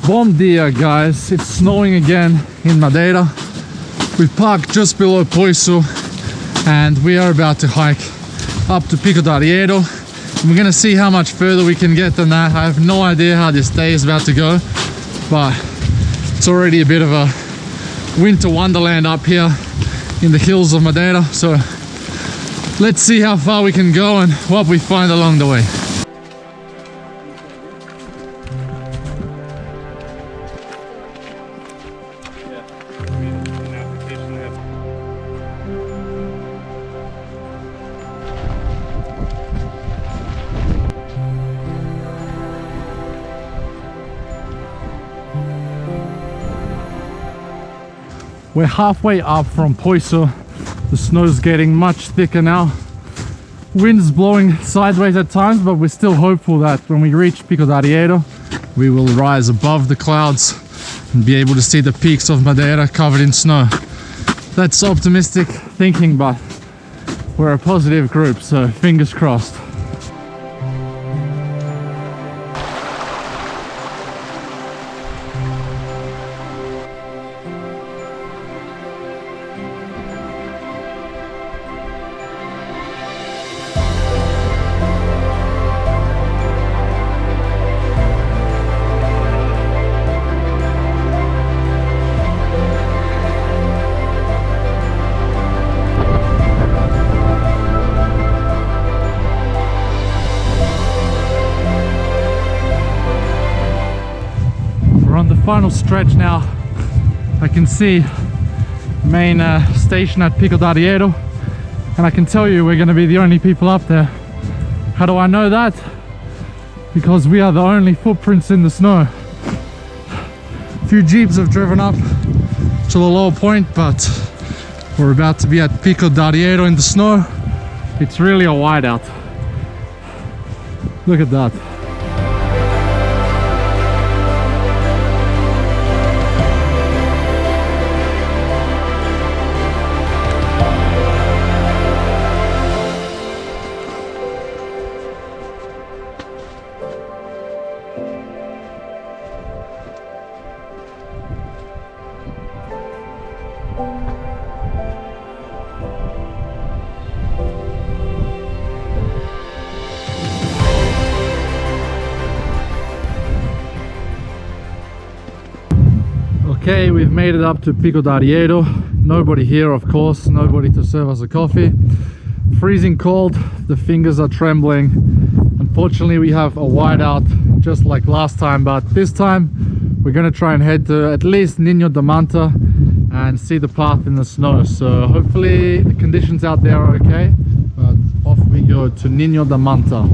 Bom dia, guys. It's snowing again in Madeira. We've parked just below Poiso and we are about to hike up to Pico de Arieiro. We're gonna see how much further we can get than that. I have no idea how this day is about to go, but it's already a bit of a winter wonderland up here in the hills of Madeira. So let's see how far we can go and what we find along the way. We're halfway up from Poiso. The snow's getting much thicker now. Wind's blowing sideways at times, but we're still hopeful that when we reach Pico de Arieiro, we will rise above the clouds and be able to see the peaks of Madeira covered in snow. That's optimistic thinking, but we're a positive group, so fingers crossed. On the final stretch now. I can see the main station at Pico de Arieiro, and I can tell you we're going to be the only people up there. How do I know that? Because we are the only footprints in the snow. A few jeeps have driven up to the lower point, but we're about to be at Pico de Arieiro in the snow. It's really a whiteout. Look at that. Okay, we've made it up to Pico de Arieiro. Nobody here, of course, nobody to serve us a coffee. Freezing cold, the fingers are trembling. Unfortunately, we have a whiteout just like last time, but this time we're gonna try and head to at least Ninho da Manta and see the path in the snow. So hopefully the conditions out there are okay, but off we go to Ninho da Manta.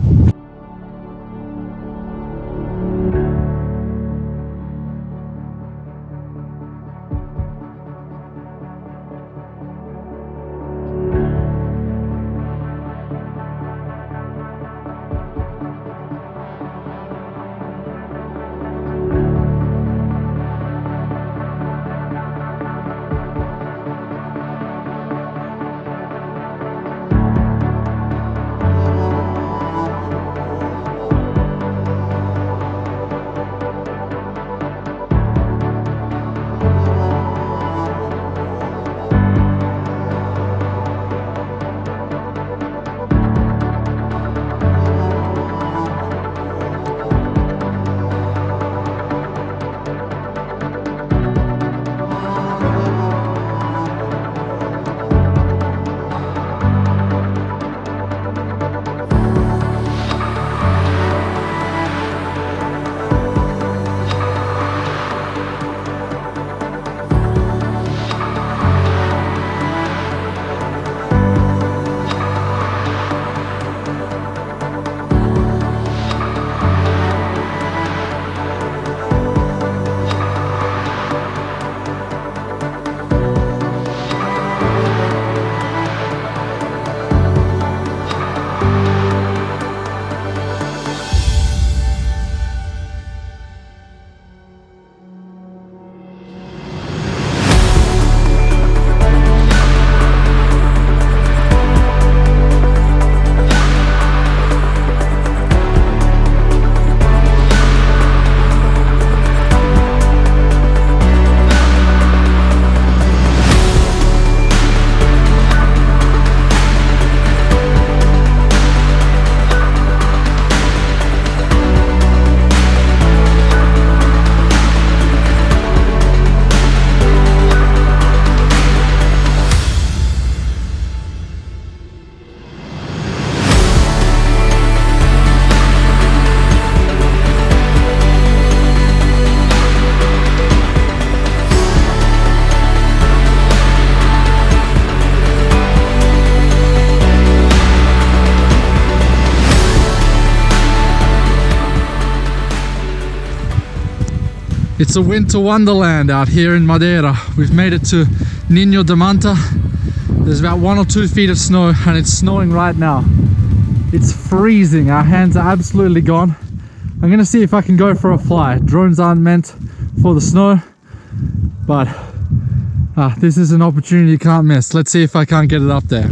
It's a winter wonderland out here in Madeira. We've made it to Ninho de Manta. There's about 1 or 2 feet of snow and it's snowing right now. It's freezing. Our hands are absolutely gone. I'm gonna see if I can go for a fly. Drones aren't meant for the snow, but this is an opportunity you can't miss. Let's see if I can't get it up there.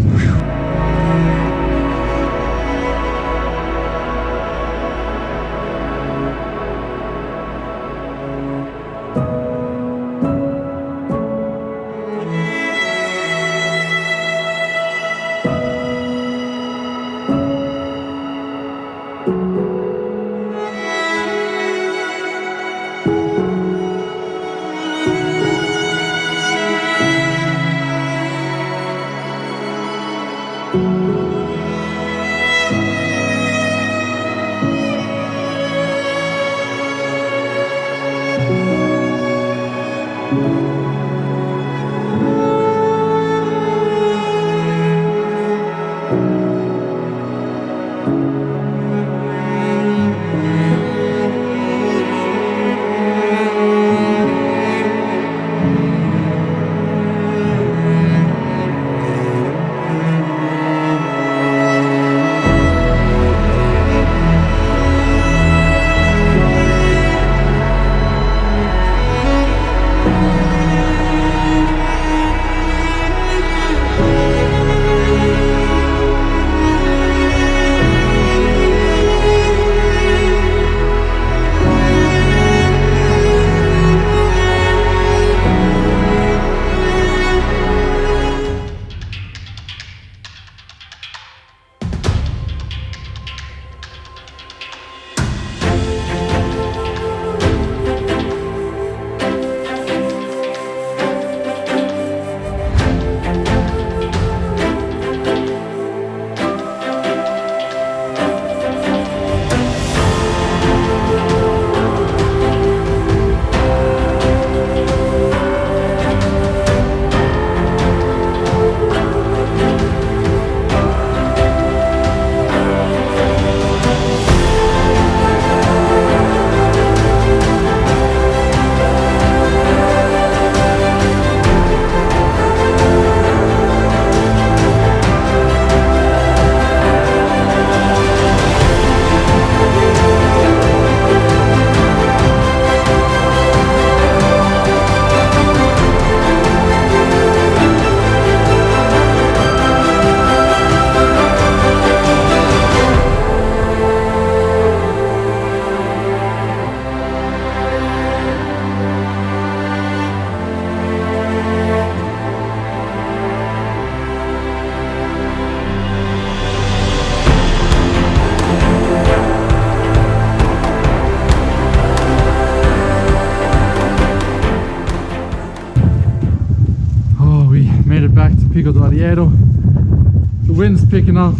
The wind's picking up.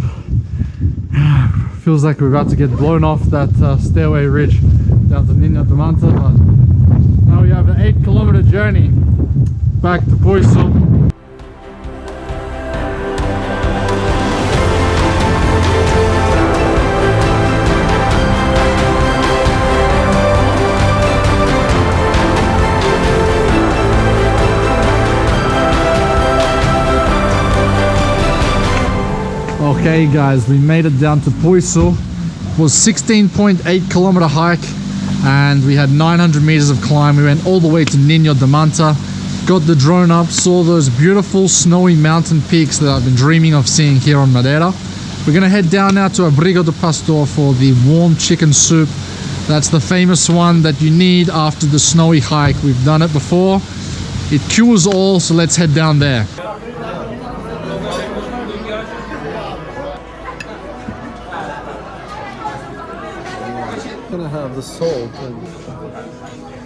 Feels like we're about to get blown off that stairway ridge down to Ninho de Manta, but now we have an 8-kilometer journey back to Poiso. Okay guys, we made it down to Poiso. It was 16.8 kilometer hike and we had 900 meters of climb. We went all the way to Ninho de Manta, got the drone up, saw those beautiful snowy mountain peaks that I've been dreaming of seeing here on Madeira. We're gonna head down now to Abrigo de Pastor for the warm chicken soup. That's the famous one that you need after the snowy hike. We've done it before. It cures all, so let's head down there. Gonna have the salt and